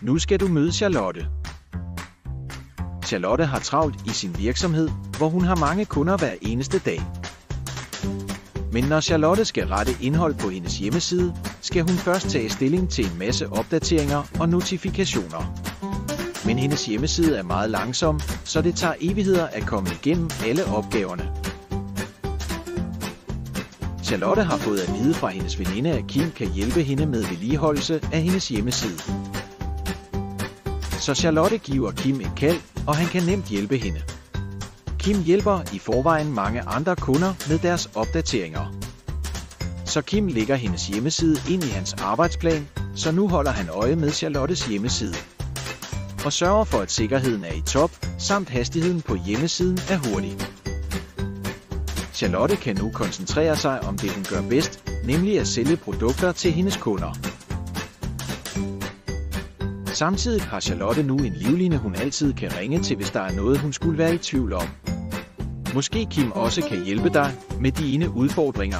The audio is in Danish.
Nu skal du møde Charlotte. Charlotte har travlt i sin virksomhed, hvor hun har mange kunder hver eneste dag. Men når Charlotte skal rette indhold på hendes hjemmeside, skal hun først tage stilling til en masse opdateringer og notifikationer. Men hendes hjemmeside er meget langsom, så det tager evigheder at komme igennem alle opgaverne. Charlotte har fået at vide fra hendes veninde, at Kim kan hjælpe hende med vedligeholdelse af hendes hjemmeside. Så Charlotte giver Kim et kald, og han kan nemt hjælpe hende. Kim hjælper i forvejen mange andre kunder med deres opdateringer. Så Kim lægger hendes hjemmeside ind i hans arbejdsplan, så nu holder han øje med Charlottes hjemmeside. Og sørger for, at sikkerheden er i top, samt hastigheden på hjemmesiden er hurtig. Charlotte kan nu koncentrere sig om det, hun gør bedst, nemlig at sælge produkter til hendes kunder. Samtidig har Charlotte nu en livline, hun altid kan ringe til, hvis der er noget, hun skulle være i tvivl om. Måske Kim også kan hjælpe dig med dine udfordringer.